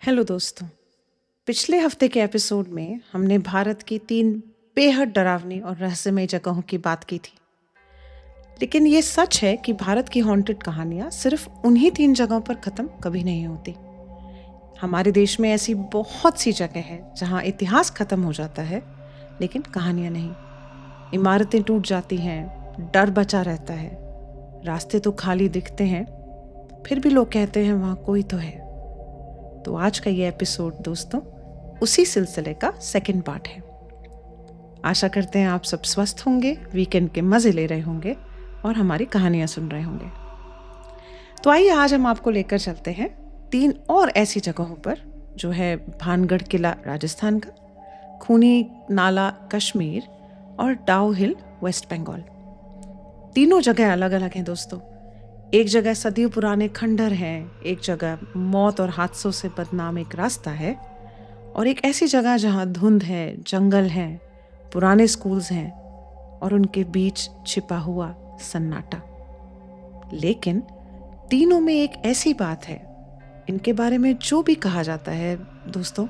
Hello दोस्तों। पिछले हफ्ते के एपिसोड में हमने भारत की 3 बेहद डरावनी और रहस्यमय जगहों की बात की थी। लेकिन ये सच है कि भारत की हॉन्टेड कहानियां सिर्फ उन्हीं 3 जगहों पर खत्म कभी नहीं होती। हमारे देश में ऐसी बहुत सी जगह है जहां इतिहास खत्म हो जाता है, लेकिन कहानियां नहीं। इमारतें टूट जाती हैं, डर बचा रहता है, रास्ते तो खाली दिखते हैं, फिर भी लोग कहते हैं वहां कोई तो है। तो आज का ये एपिसोड दोस्तों उसी सिलसिले का सेकंड पार्ट है। आशा करते हैं आप सब स्वस्थ होंगे, वीकेंड के मजे ले रहे होंगे और हमारी कहानियां सुन रहे होंगे। तो आइए आज हम आपको लेकर चलते हैं 3 और ऐसी जगहों पर, जो है भानगढ़ किला राजस्थान का, खूनी नाला कश्मीर और डाउ हिल वेस्ट बंगाल। तीनों जगह अलग अलग हैं दोस्तों। एक जगह सदियों पुराने खंडर हैं, एक जगह मौत और हादसों से बदनाम एक रास्ता है, और एक ऐसी जगह जहां धुंध है, जंगल है, पुराने स्कूल्स हैं और उनके बीच छिपा हुआ सन्नाटा। लेकिन तीनों में एक ऐसी बात है, इनके बारे में जो भी कहा जाता है दोस्तों,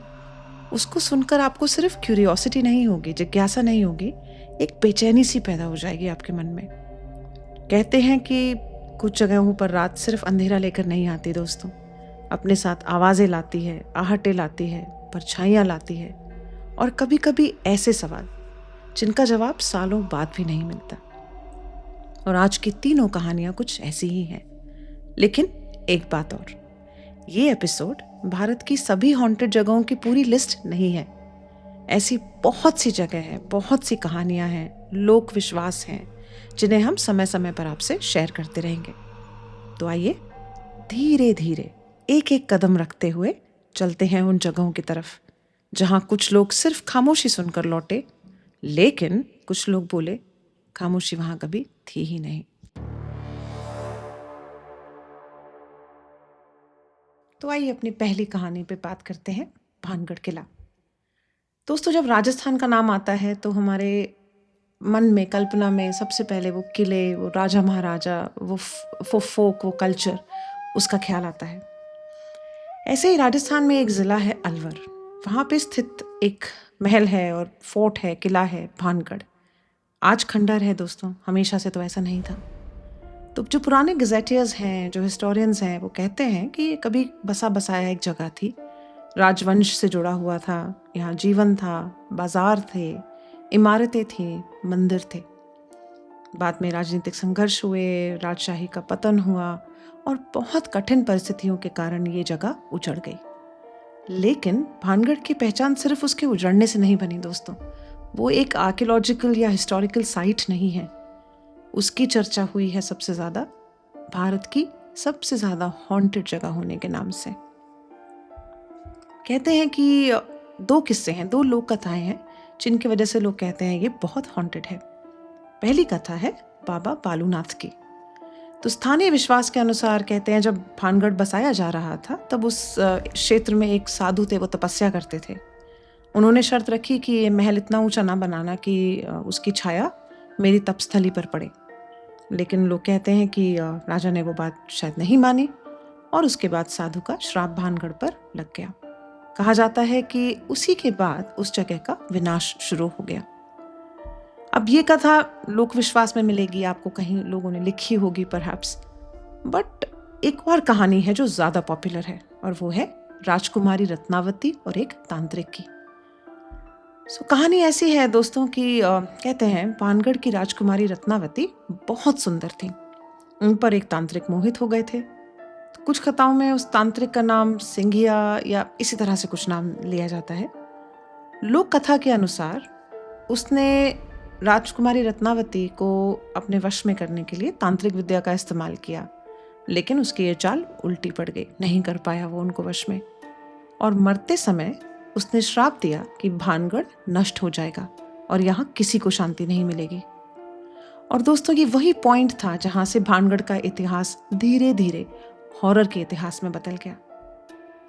उसको सुनकर आपको सिर्फ क्यूरियोसिटी नहीं होगी, जिज्ञासा नहीं होगी, एक बेचैनी सी पैदा हो जाएगी आपके मन में। कहते हैं कि कुछ जगहों पर रात सिर्फ अंधेरा लेकर नहीं आती दोस्तों, अपने साथ आवाजें लाती है, आहटें लाती है, परछाइयाँ लाती है, और कभी कभी ऐसे सवाल जिनका जवाब सालों बाद भी नहीं मिलता। और आज की तीनों कहानियां कुछ ऐसी ही हैं। लेकिन एक बात और, ये एपिसोड भारत की सभी हॉन्टेड जगहों की पूरी लिस्ट नहीं है। ऐसी बहुत सी जगह है, बहुत सी कहानियां हैं, लोक विश्वास हैं, जिन्हें हम समय समय पर आपसे शेयर करते रहेंगे। तो आइए धीरे धीरे एक एक कदम रखते हुए चलते हैं उन जगहों की तरफ जहां कुछ लोग सिर्फ खामोशी सुनकर लौटे, लेकिन कुछ लोग बोले खामोशी वहां कभी थी ही नहीं। तो आइए अपनी पहली कहानी पे बात करते हैं, भानगढ़ किला। दोस्तों, जब राजस्थान का नाम आता है तो हमारे मन में, कल्पना में सबसे पहले वो किले, वो राजा महाराजा, वो फोक, वो कल्चर, उसका ख्याल आता है। ऐसे ही राजस्थान में एक ज़िला है अलवर। वहाँ पे स्थित एक महल है और फोर्ट है, किला है भानगढ़। आज खंडर है दोस्तों, हमेशा से तो ऐसा नहीं था। तो जो पुराने गजेटियर्स हैं, जो हिस्टोरियंस हैं, वो कहते हैं कि ये कभी बसा बसाया एक जगह थी, राजवंश से जुड़ा हुआ था, यहाँ जीवन था, बाजार थे, इमारतें थी, मंदिर थे। बाद में राजनीतिक संघर्ष हुए, राजशाही का पतन हुआ और बहुत कठिन परिस्थितियों के कारण ये जगह उजड़ गई। लेकिन भानगढ़ की पहचान सिर्फ उसके उजड़ने से नहीं बनी दोस्तों। वो एक आर्कियोलॉजिकल या हिस्टोरिकल साइट नहीं है। उसकी चर्चा हुई है सबसे ज़्यादा भारत की सबसे ज़्यादा हॉन्टेड जगह होने के नाम से। कहते हैं कि 2 किस्से हैं, 2 लोक कथाएं हैं जिनकी वजह से लोग कहते हैं ये बहुत हॉन्टेड है। पहली कथा है बाबा बालूनाथ की। तो स्थानीय विश्वास के अनुसार कहते हैं जब भानगढ़ बसाया जा रहा था तब उस क्षेत्र में एक साधु थे, वो तपस्या करते थे। उन्होंने शर्त रखी कि ये महल इतना ऊंचा ना बनाना कि उसकी छाया मेरी तपस्थली पर पड़े। लेकिन लोग कहते हैं कि राजा ने वो बात शायद नहीं मानी और उसके बाद साधु का श्राप भानगढ़ पर लग गया। कहा जाता है कि उसी के बाद उस जगह का विनाश शुरू हो गया। अब ये कथा लोक विश्वास में मिलेगी आपको, कहीं लोगों ने लिखी होगी परहैप्स, बट एक और कहानी है जो ज़्यादा पॉपुलर है और वो है राजकुमारी रत्नावती और एक तांत्रिक की। कहानी ऐसी है दोस्तों कि कहते हैं भानगढ़ की राजकुमारी रत्नावती बहुत सुंदर थी। उन पर एक तांत्रिक मोहित हो गए थे। तो कुछ कथाओं में उस तांत्रिक का नाम सिंघिया या इसी तरह से कुछ नाम लिया जाता है। लोक कथा के अनुसार उसने राजकुमारी रत्नावती को अपने वश में करने के लिए तांत्रिक विद्या का इस्तेमाल किया, लेकिन उसकी ये चाल उल्टी पड़ गई, नहीं कर पाया वो उनको वश में, और मरते समय उसने श्राप दिया कि भानगढ़ नष्ट हो जाएगा और यहाँ किसी को शांति नहीं मिलेगी। और दोस्तों, ये वही पॉइंट था जहाँ से भानगढ़ का इतिहास धीरे धीरे हॉरर के इतिहास में बदल गया।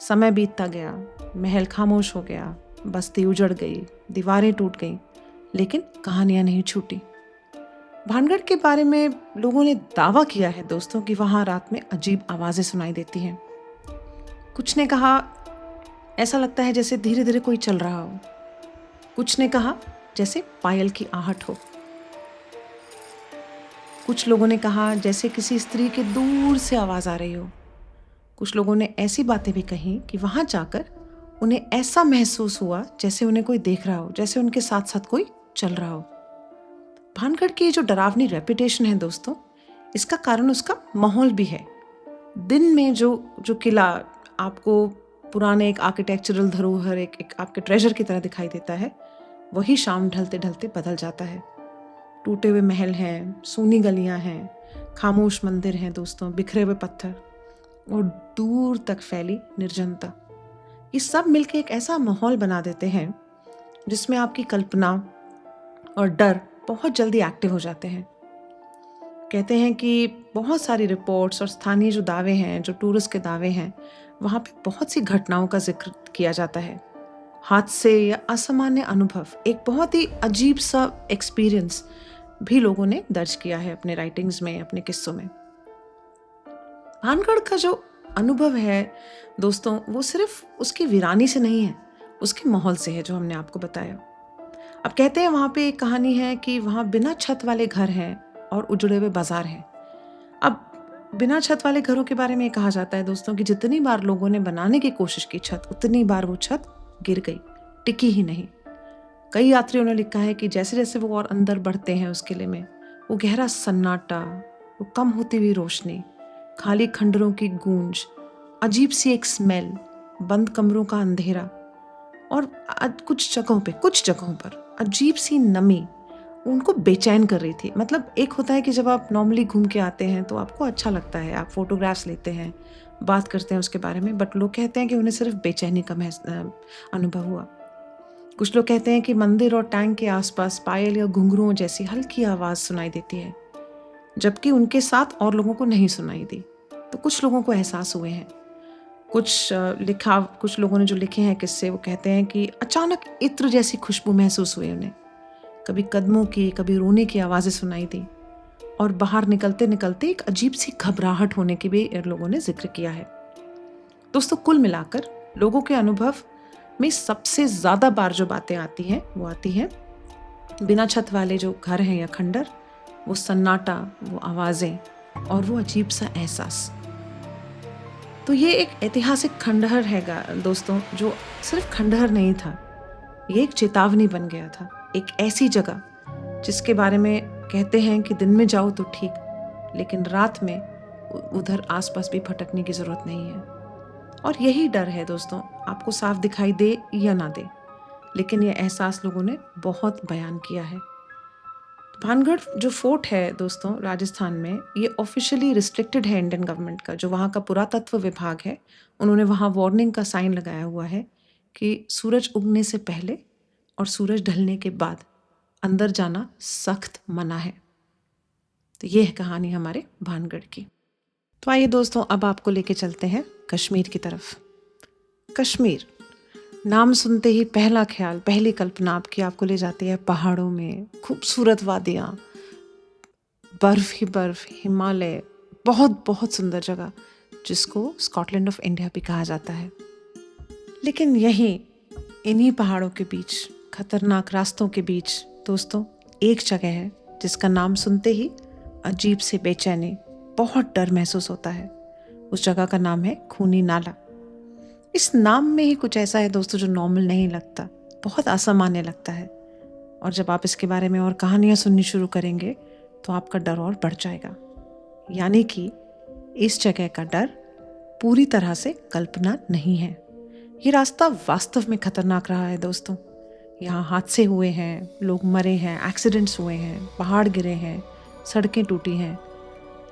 समय बीतता गया, महल खामोश हो गया, बस्ती उजड़ गई, दीवारें टूट गईं, लेकिन कहानियां नहीं छूटी। भानगढ़ के बारे में लोगों ने दावा किया है दोस्तों कि वहां रात में अजीब आवाजें सुनाई देती हैं। कुछ ने कहा ऐसा लगता है जैसे धीरे धीरे कोई चल रहा हो। कुछ ने कहा जैसे पायल की आहट हो। कुछ लोगों ने कहा जैसे किसी स्त्री के दूर से आवाज आ रही हो। कुछ लोगों ने ऐसी बातें भी कही कि वहां जाकर उन्हें ऐसा महसूस हुआ जैसे उन्हें कोई देख रहा हो, जैसे उनके साथ साथ कोई चल रहा हो। भानगढ़ की जो डरावनी रेपुटेशन है दोस्तों, इसका कारण उसका माहौल भी है। दिन में जो जो किला आपको पुराने एक आर्किटेक्चरल धरोहर, एक आपके ट्रेजर की तरह दिखाई देता है, वही शाम ढलते ढलते बदल जाता है। टूटे हुए महल हैं, सूनी गलियां हैं, खामोश मंदिर हैं दोस्तों, बिखरे हुए पत्थर और दूर तक फैली निर्जनता। ये सब मिलके एक ऐसा माहौल बना देते हैं जिसमें आपकी कल्पना और डर बहुत जल्दी एक्टिव हो जाते हैं। कहते हैं कि बहुत सारी रिपोर्ट्स और स्थानीय जो दावे हैं, जो टूरिस्ट के दावे हैं, वहाँ पे बहुत सी घटनाओं का जिक्र किया जाता है। हादसे या असामान्य अनुभव, एक बहुत ही अजीब सा एक्सपीरियंस भी लोगों ने दर्ज किया है अपने राइटिंग्स में, अपने किस्सों में। भानगढ़ का जो अनुभव है दोस्तों, वो सिर्फ उसकी वीरानी से नहीं है, उसके माहौल से है, जो हमने आपको बताया। अब कहते हैं वहाँ पे एक कहानी है कि वहाँ बिना छत वाले घर हैं और उजड़े हुए बाजार हैं। अब बिना छत वाले घरों के बारे में कहा जाता है दोस्तों कि जितनी बार लोगों ने बनाने की कोशिश की छत, उतनी बार वो छत गिर गई, टिकी ही नहीं। कई यात्रियों ने लिखा है कि जैसे जैसे वो और अंदर बढ़ते हैं उस किले में, वो गहरा सन्नाटा, वो कम होती हुई रोशनी, खाली खंडरों की गूंज, अजीब सी एक स्मेल, बंद कमरों का अंधेरा और कुछ जगहों पर अजीब सी नमी उनको बेचैन कर रही थी। मतलब एक होता है कि जब आप नॉर्मली घूम के आते हैं तो आपको अच्छा लगता है, आप फोटोग्राफ्स लेते हैं, बात करते हैं उसके बारे में, बट लोग कहते हैं कि उन्हें सिर्फ बेचैनी का अनुभव हुआ। कुछ लोग कहते हैं कि मंदिर और टैंक के आसपास पायल या घुंघरुओं जैसी हल्की आवाज़ सुनाई देती है, जबकि उनके साथ और लोगों को नहीं सुनाई दी। तो कुछ लोगों को एहसास हुए हैं। कुछ लोगों ने जो लिखे हैं किस्से, वो कहते हैं कि अचानक इत्र जैसी खुशबू महसूस हुई उन्हें। कभी कदमों की, कभी रोने की आवाज़ें सुनाई दी और बाहर निकलते निकलते एक अजीब सी घबराहट होने की भी लोगों ने जिक्र किया है। दोस्तों, कुल मिलाकर लोगों के अनुभव में सबसे ज़्यादा बार जो बातें आती हैं वो आती हैं बिना छत वाले जो घर हैं या खंडर, वो सन्नाटा, वो आवाज़ें और वो अजीब सा एहसास। तो ये एक ऐतिहासिक खंडहर है दोस्तों, जो सिर्फ खंडहर नहीं था, ये एक चेतावनी बन गया था। एक ऐसी जगह जिसके बारे में कहते हैं कि दिन में जाओ तो ठीक, लेकिन रात में उधर आसपास भी भटकने की ज़रूरत नहीं है। और यही डर है दोस्तों, आपको साफ दिखाई दे या ना दे, लेकिन ये एहसास लोगों ने बहुत बयान किया है। भानगढ़ जो फोर्ट है दोस्तों राजस्थान में, ये ऑफिशियली रिस्ट्रिक्टेड है इंडियन गवर्नमेंट का। जो वहाँ का पुरातत्व विभाग है, उन्होंने वहाँ वार्निंग का साइन लगाया हुआ है कि सूरज उगने से पहले और सूरज ढलने के बाद अंदर जाना सख्त मना है। तो ये है कहानी हमारे भानगढ़ की। तो आइए दोस्तों, अब आपको लेके चलते हैं कश्मीर की तरफ। कश्मीर नाम सुनते ही पहला ख्याल, पहली कल्पना आपको ले जाती है पहाड़ों में, खूबसूरत वादियाँ, बर्फ ही बर्फ, हिमालय, बहुत बहुत सुंदर जगह जिसको स्कॉटलैंड ऑफ इंडिया भी कहा जाता है। लेकिन यहीं इन्हीं पहाड़ों के बीच, खतरनाक रास्तों के बीच दोस्तों, एक जगह है जिसका नाम सुनते ही अजीब से बेचैनी, बहुत डर महसूस होता है। उस जगह का नाम है खूनी नाला। इस नाम में ही कुछ ऐसा है दोस्तों जो नॉर्मल नहीं लगता, बहुत असामान्य लगता है। और जब आप इसके बारे में और कहानियां सुननी शुरू करेंगे तो आपका डर और बढ़ जाएगा। यानी कि इस जगह का डर पूरी तरह से कल्पना नहीं है। ये रास्ता वास्तव में खतरनाक रहा है दोस्तों। यहाँ हादसे हुए हैं, लोग मरे हैं, एक्सीडेंट्स हुए हैं, पहाड़ गिरे हैं, सड़कें टूटी हैं,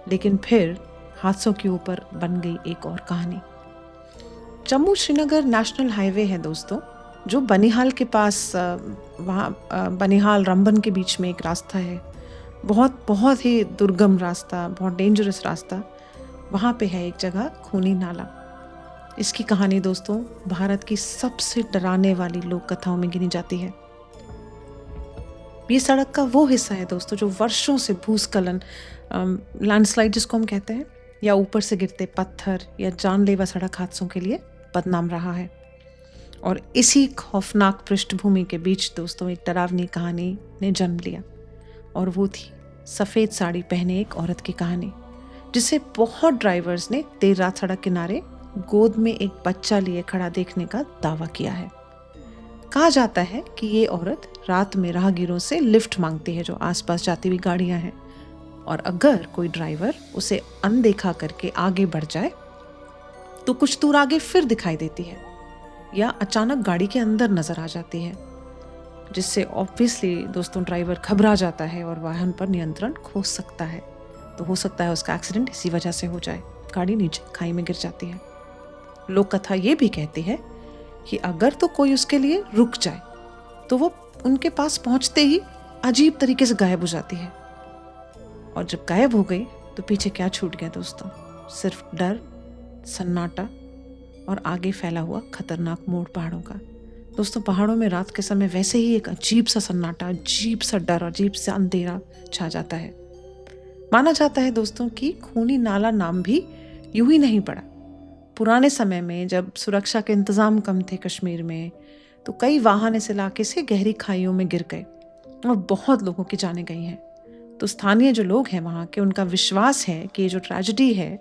लेकिन फिर हादसों के ऊपर बन गई एक और कहानी। जम्मू श्रीनगर नेशनल हाईवे है दोस्तों, जो बनिहाल के पास, वहाँ बनिहाल रंबन के बीच में एक रास्ता है, बहुत ही दुर्गम रास्ता, बहुत डेंजरस रास्ता। वहाँ पे है एक जगह खूनी नाला। इसकी कहानी दोस्तों भारत की सबसे डराने वाली लोक कथाओं में गिनी जाती है। ये सड़क का वो हिस्सा है दोस्तों जो वर्षों से भूस्खलन, लैंडस्लाइड जिसको हम कहते हैं, या ऊपर से गिरते पत्थर या जानलेवा सड़क हादसों के लिए बदनाम रहा है। और इसी खौफनाक पृष्ठभूमि के बीच दोस्तों एक डरावनी कहानी ने जन्म लिया, और वो थी सफ़ेद साड़ी पहने एक औरत की कहानी, जिसे बहुत ड्राइवर्स ने देर रात सड़क किनारे गोद में एक बच्चा लिए खड़ा देखने का दावा किया है। कहा जाता है कि ये औरत रात में राहगीरों से लिफ्ट मांगती है जो आसपास जाती हुई गाड़ियां हैं, और अगर कोई ड्राइवर उसे अनदेखा करके आगे बढ़ जाए तो कुछ दूर आगे फिर दिखाई देती है या अचानक गाड़ी के अंदर नजर आ जाती है, जिससे ऑब्वियसली दोस्तों ड्राइवर घबरा जाता है और वाहन पर नियंत्रण खो सकता है। तो हो सकता है उसका एक्सीडेंट इसी वजह से हो जाए, गाड़ी नीचे खाई में गिर जाती है। लोक कथा ये भी कहती है कि अगर तो कोई उसके लिए रुक जाए तो वो उनके पास पहुंचते ही अजीब तरीके से गायब हो जाती है, और जब गायब हो गई तो पीछे क्या छूट गया दोस्तों? सिर्फ डर, सन्नाटा और आगे फैला हुआ खतरनाक मोड़ पहाड़ों का। दोस्तों पहाड़ों में रात के समय वैसे ही एक अजीब सा सन्नाटा, अजीब सा डर, अजीब सा अंधेरा छा जाता है। माना जाता है दोस्तों कि खूनी नाला नाम भी यूं ही नहीं पड़ा। पुराने समय में जब सुरक्षा के इंतजाम कम थे कश्मीर में, तो कई वाहन इस इलाके से गहरी खाइयों में गिर गए और बहुत लोगों की जानें गई हैं। तो स्थानीय जो लोग हैं वहाँ के, उनका विश्वास है कि ये जो ट्रेजेडी है,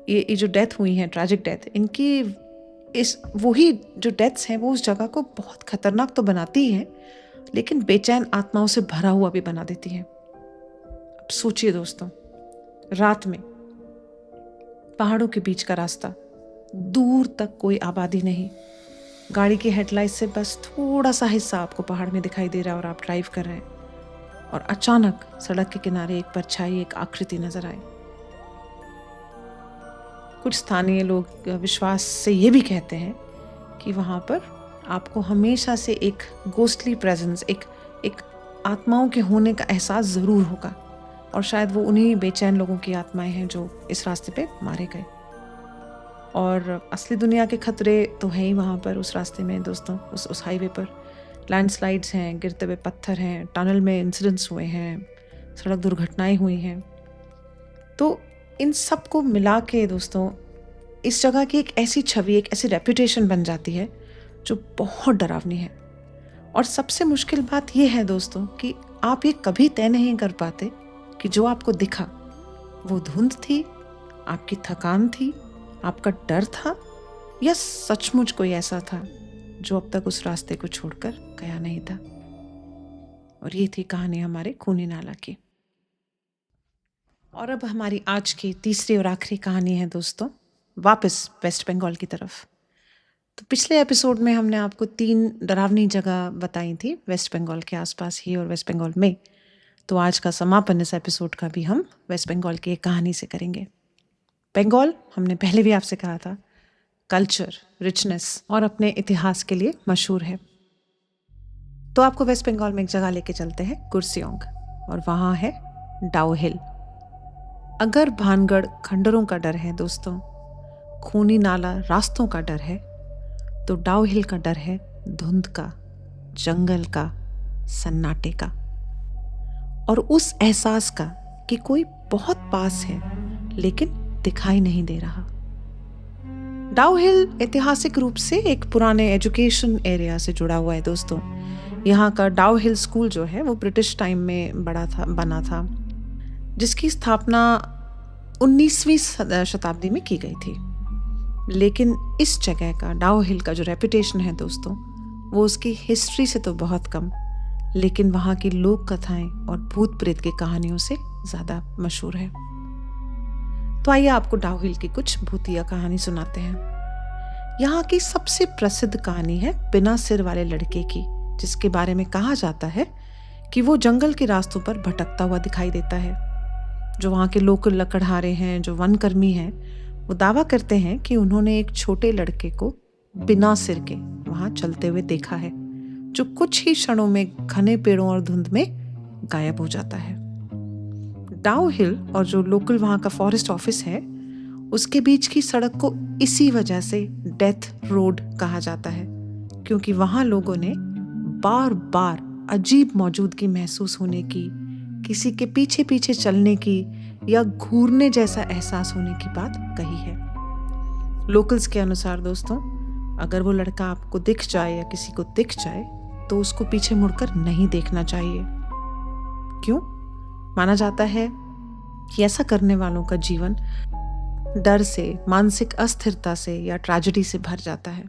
ये जो डेथ हुई है, ट्रैजिक डेथ, इनकी वही जो डेथ्स हैं वो उस जगह को बहुत खतरनाक तो बनाती हैं, लेकिन बेचैन आत्माओं से भरा हुआ भी बना देती हैं। अब सोचिए दोस्तों, रात में पहाड़ों के बीच का रास्ता, दूर तक कोई आबादी नहीं, गाड़ी की हेडलाइट से बस थोड़ा सा हिस्सा आपको पहाड़ में दिखाई दे रहा है और आप ड्राइव कर रहे हैं, और अचानक सड़क के किनारे एक परछाई, एक आकृति नजर आए। कुछ स्थानीय लोग विश्वास से ये भी कहते हैं कि वहाँ पर आपको हमेशा से एक गोस्टली प्रेजेंस, एक आत्माओं के होने का एहसास ज़रूर होगा, और शायद वो उन्हीं बेचैन लोगों की आत्माएं हैं जो इस रास्ते पे मारे गए। और असली दुनिया के खतरे तो हैं ही वहाँ पर, उस रास्ते में दोस्तों, उस हाईवे पर लैंडस्लाइड्स हैं, गिरते हुए पत्थर हैं, टनल में इंसिडेंट्स हुए हैं, सड़क दुर्घटनाएं हुई हैं। तो इन सब को मिला के दोस्तों इस जगह की एक ऐसी छवि, एक ऐसी रेपुटेशन बन जाती है जो बहुत डरावनी है। और सबसे मुश्किल बात यह है दोस्तों कि आप ये कभी तय नहीं कर पाते कि जो आपको दिखा वो धुंध थी, आपकी थकान थी, आपका डर था, या सचमुच कोई ऐसा था जो अब तक उस रास्ते को छोड़कर गया नहीं था। और ये थी कहानी हमारे खूनी नाला की। और अब हमारी आज की तीसरी और आखिरी कहानी है दोस्तों, वापस वेस्ट बंगाल की तरफ। तो पिछले एपिसोड में हमने आपको 3 डरावनी जगह बताई थी वेस्ट बंगाल के आसपास ही और वेस्ट बंगाल में। तो आज का समापन इस एपिसोड का भी हम वेस्ट बंगाल की एक कहानी से करेंगे। बंगाल, हमने पहले भी आपसे कहा था, कल्चर, रिचनेस और अपने इतिहास के लिए मशहूर है। तो आपको वेस्ट बंगाल में एक जगह लेके चलते हैं, कुर्सियोंग, और वहाँ है डाउ हिल। अगर भानगढ़ खंडरों का डर है दोस्तों, खूनी नाला रास्तों का डर है, तो डाउ हिल का डर है धुंध का, जंगल का, सन्नाटे का, और उस एहसास का कि कोई बहुत पास है लेकिन दिखाई नहीं दे रहा। डाउ हिल ऐतिहासिक रूप से एक पुराने एजुकेशन एरिया से जुड़ा हुआ है दोस्तों। यहाँ का डाउ हिल स्कूल जो है वो ब्रिटिश टाइम में बना था, जिसकी स्थापना 19वीं शताब्दी में की गई थी। लेकिन इस जगह का, डाउ हिल का जो रेपुटेशन है दोस्तों, वो उसकी हिस्ट्री से तो बहुत कम, लेकिन वहाँ की लोक कथाएं और भूत प्रेत की कहानियों से ज़्यादा मशहूर है। तो आइए आपको डाउ हिल की कुछ भूतिया कहानी सुनाते हैं। यहाँ की सबसे प्रसिद्ध कहानी है बिना सिर वाले लड़के की, जिसके बारे में कहा जाता है कि वो जंगल के रास्तों पर भटकता हुआ दिखाई देता है। जो वहाँ के लोकल लकड़हारे हैं, जो वनकर्मी हैं, वो दावा करते हैं कि उन्होंने एक छोटे लड़के को बिना सिर के वहाँ चलते हुए देखा है, जो कुछ ही क्षणों में घने पेड़ों और धुंध में गायब हो जाता है। डाउ हिल और जो लोकल वहाँ का फॉरेस्ट ऑफिस है, उसके बीच की सड़क को इसी वजह से डेथ रोड कहा जाता है, क्योंकि वहाँ लोगों ने बार बार अजीब मौजूदगी महसूस होने की, किसी के पीछे पीछे चलने की या घूरने जैसा एहसास होने की बात कही है। लोकल्स के अनुसार दोस्तों, अगर वो लड़का आपको दिख जाए या किसी को दिख जाए तो उसको पीछे मुड़कर नहीं देखना चाहिए। क्यों? माना जाता है कि ऐसा करने वालों का जीवन डर से, मानसिक अस्थिरता से या ट्रेजेडी से भर जाता है।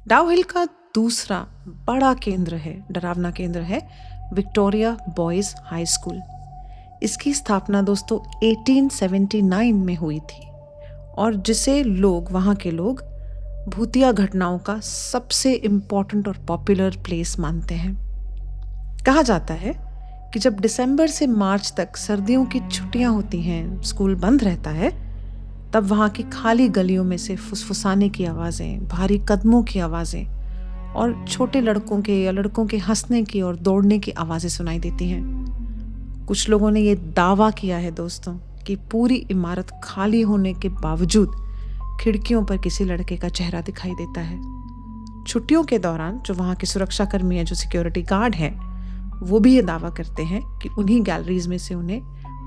डाउ हिल का दूसरा बड़ा केंद्र है, डरावना केंद्र है, विक्टोरिया बॉयज हाई स्कूल। इसकी स्थापना दोस्तों 1879 में हुई थी और जिसे वहाँ के लोग भूतिया घटनाओं का सबसे इम्पोर्टेंट और पॉपुलर प्लेस मानते हैं। कहा जाता है कि जब दिसंबर से मार्च तक सर्दियों की छुट्टियां होती हैं, स्कूल बंद रहता है, तब वहाँ की खाली गलियों में से फुसफुसाने की आवाज़ें, भारी कदमों की आवाज़ें और छोटे लड़कों के या लड़कों के हंसने की और दौड़ने की आवाज़ें सुनाई देती हैं। कुछ लोगों ने ये दावा किया है दोस्तों कि पूरी इमारत खाली होने के बावजूद खिड़कियों पर किसी लड़के का चेहरा दिखाई देता है। छुट्टियों के दौरान जो वहाँ के सुरक्षा कर्मी हैं, जो सिक्योरिटी गार्ड हैं, वो भी ये दावा करते हैं कि उन्हीं गैलरीज में से उन्हें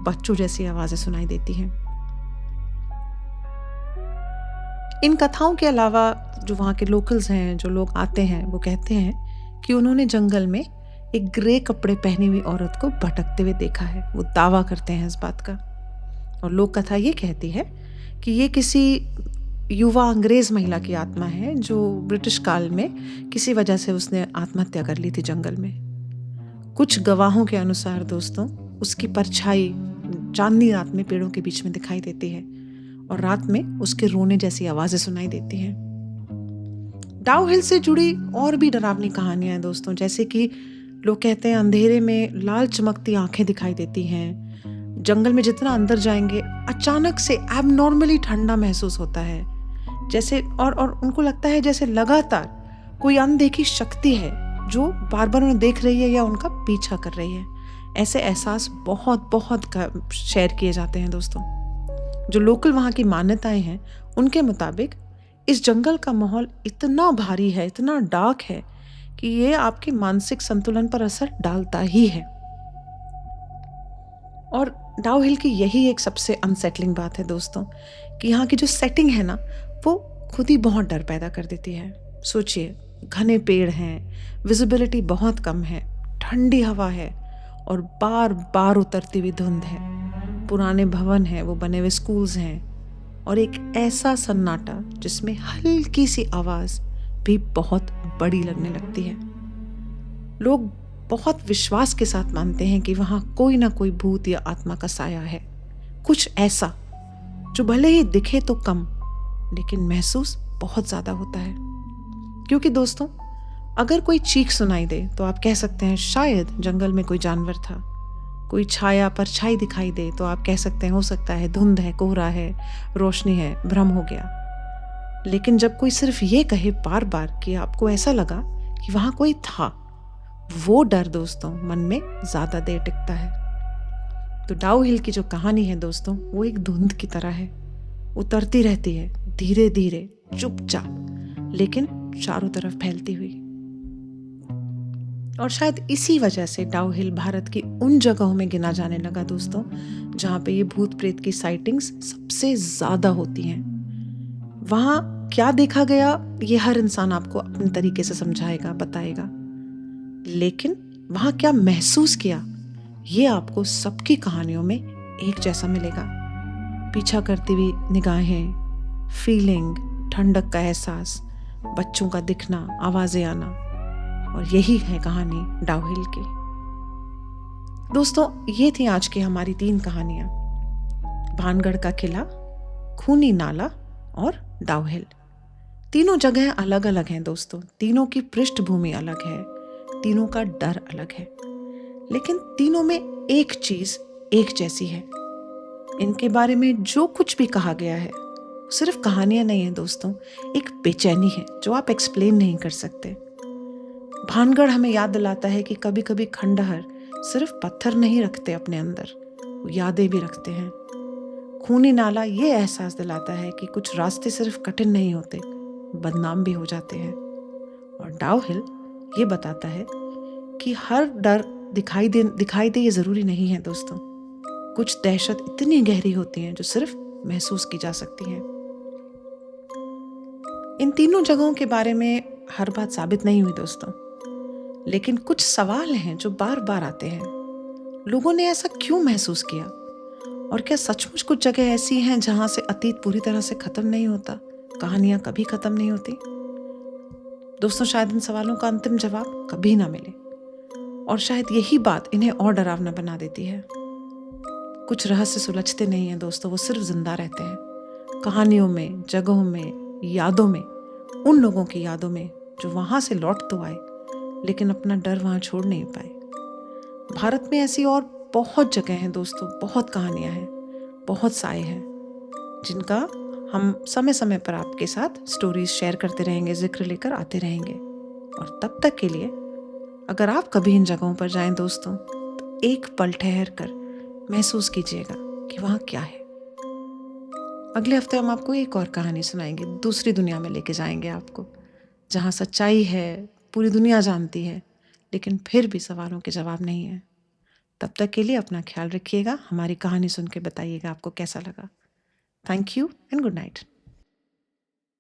बच्चों जैसी आवाज़ें सुनाई देती हैं। इन कथाओं के अलावा जो वहाँ के लोकल्स हैं, जो लोग आते हैं, वो कहते हैं कि उन्होंने जंगल में एक ग्रे कपड़े पहनी हुई औरत को भटकते हुए देखा है। वो दावा करते हैं इस बात का। और लोक कथा ये कहती है कि ये किसी युवा अंग्रेज महिला की आत्मा है जो ब्रिटिश काल में किसी वजह से उसने आत्महत्या कर ली थी जंगल में। कुछ गवाहों के अनुसार दोस्तों उसकी परछाई चांदनी रात में पेड़ों के बीच में दिखाई देती है और रात में उसके रोने जैसी आवाजें सुनाई देती हैं। डाउ हिल से जुड़ी और भी डरावनी कहानियां हैं दोस्तों, जैसे कि लोग कहते हैं अंधेरे में लाल चमकती आंखें दिखाई देती हैं। जंगल में जितना अंदर जाएंगे अचानक से एबनॉर्मली ठंडा महसूस होता है, जैसे और उनको लगता है जैसे लगातार कोई अनदेखी शक्ति है जो बार बार उन्हें देख रही है या उनका पीछा कर रही है। ऐसे एहसास बहुत बहुत शेयर किए जाते हैं दोस्तों। जो लोकल वहाँ की मान्यताएं हैं उनके मुताबिक इस जंगल का माहौल इतना भारी है, इतना डार्क है कि ये आपके मानसिक संतुलन पर असर डालता ही है। और डाउ हिल की यही एक सबसे अनसेटलिंग बात है दोस्तों कि यहाँ की जो सेटिंग है ना, वो खुद ही बहुत डर पैदा कर देती है। सोचिए, घने पेड़ हैं, विजिबिलिटी बहुत कम है, ठंडी हवा है और बार बार उतरती हुई धुंध है, पुराने भवन है, वो बने हुए स्कूल्स हैं और एक ऐसा सन्नाटा जिसमें हल्की सी आवाज भी बहुत बड़ी लगने लगती है। लोग बहुत विश्वास के साथ मानते हैं कि वहां कोई ना कोई भूत या आत्मा का साया है, कुछ ऐसा जो भले ही दिखे तो कम लेकिन महसूस बहुत ज्यादा होता है। क्योंकि दोस्तों अगर कोई चीख सुनाई दे तो आप कह सकते हैं शायद जंगल में कोई जानवर था। कोई छाया परछाई दिखाई दे तो आप कह सकते हैं हो सकता है धुंध है, कोहरा है, रोशनी है, भ्रम हो गया। लेकिन जब कोई सिर्फ ये कहे बार बार कि आपको ऐसा लगा कि वहां कोई था, वो डर दोस्तों मन में ज्यादा देर टिकता है। तो डाउ हिल की जो कहानी है दोस्तों, वो एक धुंध की तरह है, उतरती रहती है धीरे धीरे, चुपचाप, लेकिन चारों तरफ फैलती हुई। और शायद इसी वजह से डाउ हिल भारत की उन जगहों में गिना जाने लगा दोस्तों जहां पे ये भूत प्रेत की साइटिंग्स सबसे ज्यादा होती हैं। वहां क्या देखा गया ये हर इंसान आपको अपने तरीके से समझाएगा, बताएगा, लेकिन वहां क्या महसूस किया ये आपको सबकी कहानियों में एक जैसा मिलेगा। पीछा करती हुई निगाहें, फीलिंग, ठंडक का एहसास, बच्चों का दिखना, आवाजें आना, और यही है कहानी डाउ हिल की। दोस्तों ये थी आज की हमारी 3 कहानियां, भानगढ़ का किला, खूनी नाला और डाउ हिल। तीनों जगह अलग अलग हैं दोस्तों, तीनों की पृष्ठभूमि अलग है, तीनों का डर अलग है, लेकिन तीनों में एक चीज एक जैसी है। इनके बारे में जो कुछ भी कहा गया है सिर्फ कहानियां नहीं है दोस्तों, एक बेचैनी है जो आप एक्सप्लेन नहीं कर सकते। भानगढ़ हमें याद दिलाता है कि कभी कभी खंडहर सिर्फ पत्थर नहीं रखते अपने अंदर, वो यादें भी रखते हैं। खूनी नाला ये एहसास दिलाता है कि कुछ रास्ते सिर्फ कठिन नहीं होते, बदनाम भी हो जाते हैं। और डाउ हिल ये बताता है कि हर डर दिखाई दे ये जरूरी नहीं है दोस्तों, कुछ दहशत इतनी गहरी होती हैं जो सिर्फ महसूस की जा सकती हैं। इन तीनों जगहों के बारे में हर बात साबित नहीं हुई दोस्तों, लेकिन कुछ सवाल हैं जो बार बार आते हैं। लोगों ने ऐसा क्यों महसूस किया? और क्या सचमुच कुछ जगह ऐसी हैं जहां से अतीत पूरी तरह से खत्म नहीं होता, कहानियां कभी खत्म नहीं होती? दोस्तों, शायद इन सवालों का अंतिम जवाब कभी ना मिले, और शायद यही बात इन्हें और डरावना बना देती है। कुछ रहस्य सुलझते नहीं हैं दोस्तों, वो सिर्फ जिंदा रहते हैं कहानियों में, जगहों में, यादों में, उन लोगों की यादों में जो वहां से लौट तो आए लेकिन अपना डर वहां छोड़ नहीं पाए। भारत में ऐसी और बहुत जगह हैं दोस्तों, बहुत कहानियां हैं, बहुत साए हैं, जिनका हम समय समय पर आपके साथ स्टोरीज शेयर करते रहेंगे, जिक्र लेकर आते रहेंगे। और तब तक के लिए, अगर आप कभी इन जगहों पर जाएं दोस्तों, तो एक पल ठहर कर महसूस कीजिएगा कि वहाँ क्या है। अगले हफ्ते हम आपको एक और कहानी सुनाएंगे, दूसरी दुनिया में लेके जाएंगे आपको, जहाँ सच्चाई है, पूरी दुनिया जानती है, लेकिन फिर भी सवालों के जवाब नहीं है। तब तक के लिए अपना ख्याल रखिएगा, हमारी कहानी सुन के बताइएगा आपको कैसा लगा। Thank you and good night.